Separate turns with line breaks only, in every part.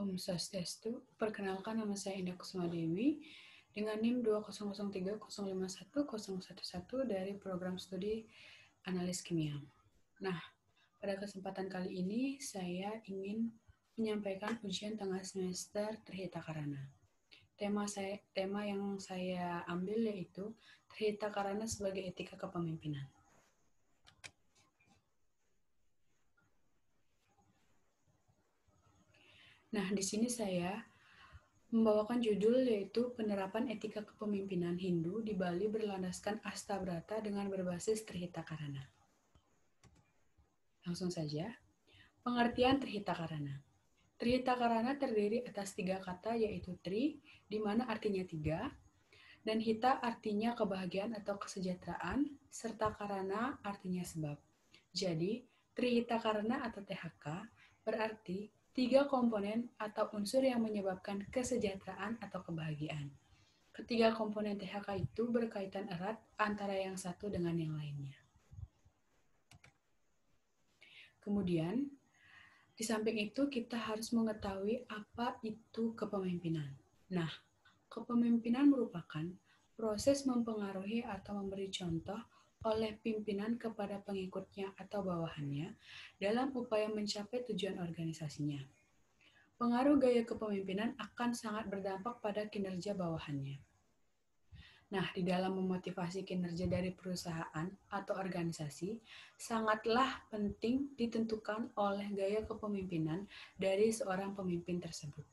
Om Swastiastu, perkenalkan nama saya Indah Kusuma Dewi dengan NIM 20030510111 dari program studi analis kimia. Nah, pada kesempatan kali ini saya ingin menyampaikan ujian tengah semester Trihita Karana. Tema yang saya ambil yaitu Trihita Karana sebagai etika kepemimpinan. Nah, di sini saya membawakan judul yaitu penerapan etika kepemimpinan Hindu di Bali berlandaskan Astabrata dengan berbasis Trihita Karana. Langsung saja, pengertian Trihita Karana. Trihita Karana terdiri atas 3 kata yaitu Tri, di mana artinya 3, dan Hita artinya kebahagiaan atau kesejahteraan, serta Karana artinya sebab. Jadi, Trihita Karana atau THK berarti 3 komponen atau unsur yang menyebabkan kesejahteraan atau kebahagiaan. Ketiga komponen THK itu berkaitan erat antara yang satu dengan yang lainnya. Kemudian, di samping itu kita harus mengetahui apa itu kepemimpinan. Nah, kepemimpinan merupakan proses mempengaruhi atau memberi contoh oleh pimpinan kepada pengikutnya atau bawahannya dalam upaya mencapai tujuan organisasinya. Pengaruh gaya kepemimpinan akan sangat berdampak pada kinerja bawahannya. Nah, di dalam memotivasi kinerja dari perusahaan atau organisasi, sangatlah penting ditentukan oleh gaya kepemimpinan dari seorang pemimpin tersebut.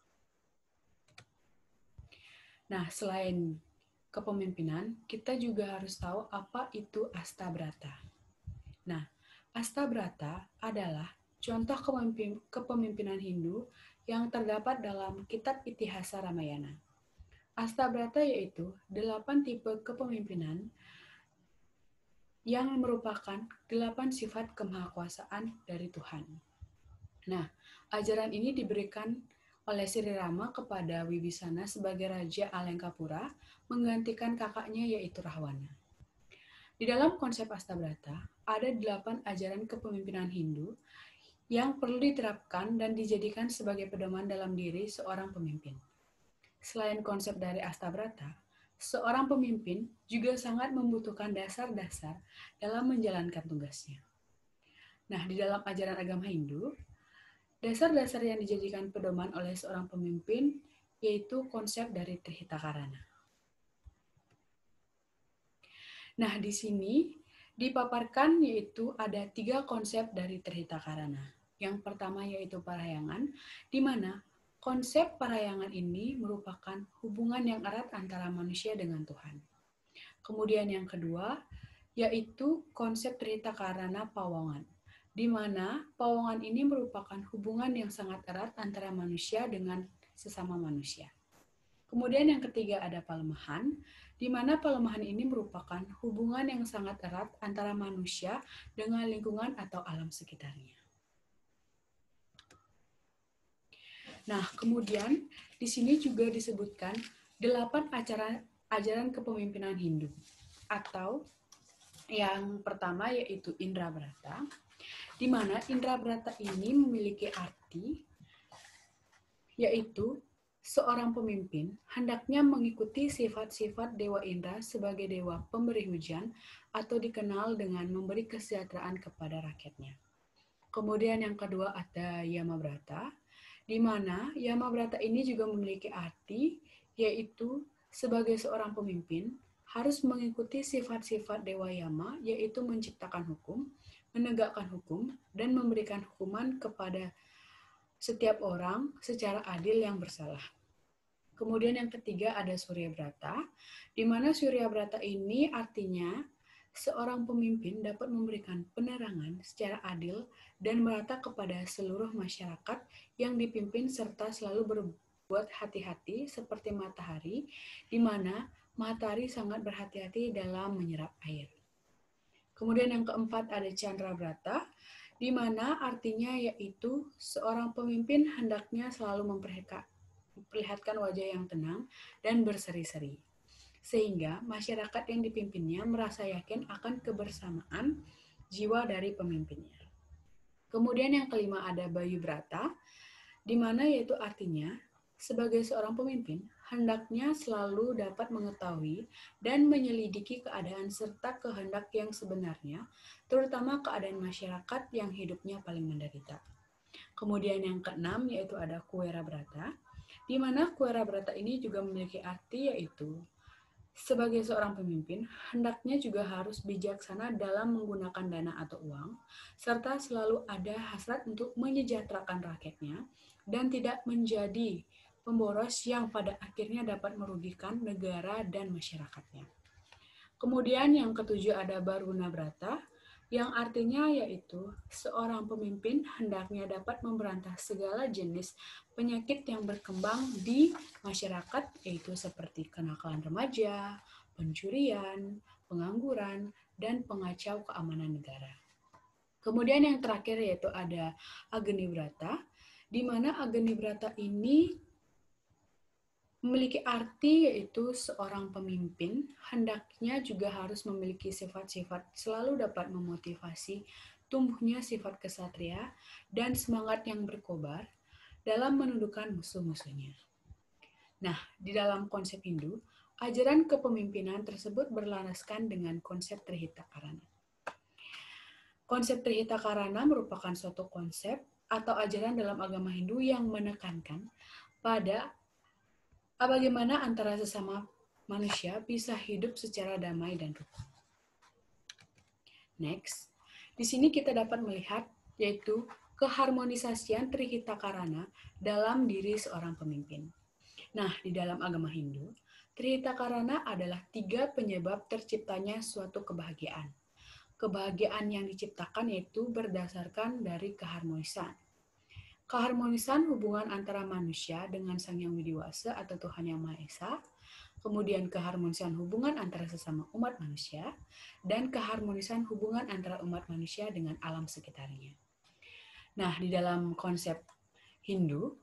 Nah, selain kepemimpinan, kita juga harus tahu apa itu Astabrata. Nah, Astabrata adalah contoh kepemimpinan Hindu yang terdapat dalam Kitab Itihasa Ramayana. Astabrata yaitu 8 tipe kepemimpinan yang merupakan 8 sifat kemahakuasaan dari Tuhan. Nah, ajaran ini diberikan oleh Sri Rama kepada Wibisana sebagai Raja Alengkapura, menggantikan kakaknya yaitu Rahwana. Di dalam konsep Astabrata, ada 8 ajaran kepemimpinan Hindu yang perlu diterapkan dan dijadikan sebagai pedoman dalam diri seorang pemimpin. Selain konsep dari Astabrata, seorang pemimpin juga sangat membutuhkan dasar-dasar dalam menjalankan tugasnya. Nah, di dalam ajaran agama Hindu, dasar-dasar yang dijadikan pedoman oleh seorang pemimpin yaitu konsep dari Trihita Karana. Nah, di sini dipaparkan yaitu ada 3 konsep dari Trihita Karana. Yang pertama yaitu parahyangan, di mana konsep parahyangan ini merupakan hubungan yang erat antara manusia dengan Tuhan. Kemudian yang kedua yaitu konsep Trihita Karana Pawongan, di mana pawongan ini merupakan hubungan yang sangat erat antara manusia dengan sesama manusia. Kemudian yang ketiga ada palemahan, di mana palemahan ini merupakan hubungan yang sangat erat antara manusia dengan lingkungan atau alam sekitarnya. Nah, kemudian di sini juga disebutkan 8 ajaran kepemimpinan Hindu, atau yang pertama yaitu Indrabrata, di mana Indrabrata ini memiliki arti yaitu seorang pemimpin hendaknya mengikuti sifat-sifat Dewa Indra sebagai dewa pemberi hujan atau dikenal dengan memberi kesejahteraan kepada rakyatnya. Kemudian yang kedua ada Yamabrata, di mana Yamabrata ini juga memiliki arti yaitu sebagai seorang pemimpin harus mengikuti sifat-sifat Dewa Yama, yaitu menciptakan hukum, menegakkan hukum, dan memberikan hukuman kepada setiap orang secara adil yang bersalah. Kemudian yang ketiga ada Suryabrata, di mana Suryabrata ini artinya seorang pemimpin dapat memberikan penerangan secara adil dan merata kepada seluruh masyarakat yang dipimpin serta selalu berbuat hati-hati seperti matahari, di mana matahari sangat berhati-hati dalam menyerap air. Kemudian yang keempat ada Chandrabrata, di mana artinya yaitu seorang pemimpin hendaknya selalu memperlihatkan wajah yang tenang dan berseri-seri, sehingga masyarakat yang dipimpinnya merasa yakin akan kebersamaan jiwa dari pemimpinnya. Kemudian yang kelima ada Bayubrata, di mana yaitu artinya sebagai seorang pemimpin hendaknya selalu dapat mengetahui dan menyelidiki keadaan serta kehendak yang sebenarnya, terutama keadaan masyarakat yang hidupnya paling menderita. Kemudian yang keenam yaitu ada Kuera Brata, di mana Kuera Brata ini juga memiliki arti yaitu sebagai seorang pemimpin, hendaknya juga harus bijaksana dalam menggunakan dana atau uang, serta selalu ada hasrat untuk menyejahterakan rakyatnya, dan tidak menjadi pemboros yang pada akhirnya dapat merugikan negara dan masyarakatnya. Kemudian yang ketujuh ada Baruna Brata, yang artinya yaitu seorang pemimpin hendaknya dapat memberantas segala jenis penyakit yang berkembang di masyarakat, yaitu seperti kenakalan remaja, pencurian, pengangguran, dan pengacau keamanan negara. Kemudian yang terakhir yaitu ada Agni Brata, di mana Agni Brata ini memiliki arti yaitu seorang pemimpin hendaknya juga harus memiliki sifat-sifat selalu dapat memotivasi tumbuhnya sifat kesatria dan semangat yang berkobar dalam menundukkan musuh-musuhnya. Nah, di dalam konsep Hindu, ajaran kepemimpinan tersebut berlandaskan dengan konsep Trihita-karana. Konsep Trihita-karana merupakan suatu konsep atau ajaran dalam agama Hindu yang menekankan pada bagaimana antara sesama manusia bisa hidup secara damai dan rukun. Next, di sini kita dapat melihat yaitu keharmonisasian Trihita-karana dalam diri seorang pemimpin. Nah, di dalam agama Hindu, Trihita-karana adalah 3 penyebab terciptanya suatu kebahagiaan. Kebahagiaan yang diciptakan yaitu berdasarkan dari keharmonisan. Keharmonisan hubungan antara manusia dengan Sang Yang Widiwasa atau Tuhan Yang Maha Esa, kemudian keharmonisan hubungan antara sesama umat manusia, dan keharmonisan hubungan antara umat manusia dengan alam sekitarnya. Nah, di dalam konsep Hindu,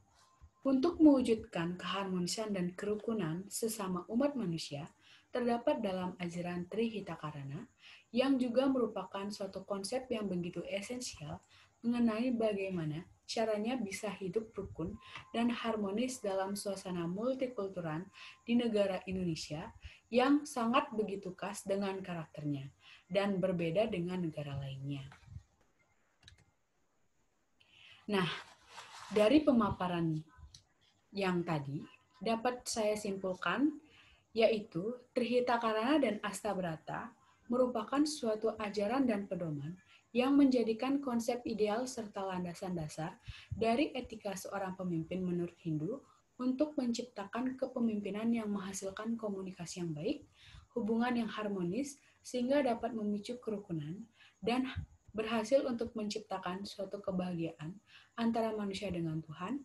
untuk mewujudkan keharmonisan dan kerukunan sesama umat manusia, terdapat dalam ajaran Trihita-karana, yang juga merupakan suatu konsep yang begitu esensial mengenai bagaimana caranya bisa hidup rukun dan harmonis dalam suasana multikultural di negara Indonesia yang sangat begitu khas dengan karakternya dan berbeda dengan negara lainnya. Nah, dari pemaparan yang tadi dapat saya simpulkan yaitu Trihita-karana dan Astabrata merupakan suatu ajaran dan pedoman yang menjadikan konsep ideal serta landasan dasar dari etika seorang pemimpin menurut Hindu untuk menciptakan kepemimpinan yang menghasilkan komunikasi yang baik, hubungan yang harmonis, sehingga dapat memicu kerukunan dan berhasil untuk menciptakan suatu kebahagiaan antara manusia dengan Tuhan,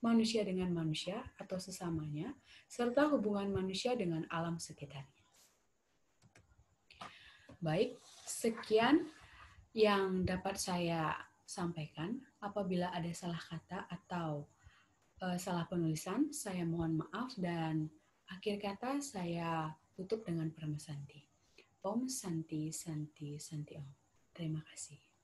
manusia dengan manusia atau sesamanya, serta hubungan manusia dengan alam sekitarnya. Baik, sekian yang dapat saya sampaikan. Apabila ada salah kata atau salah penulisan, saya mohon maaf, dan akhir kata saya tutup dengan Parama Santi. Om Santi Santi Santi Om. Terima kasih.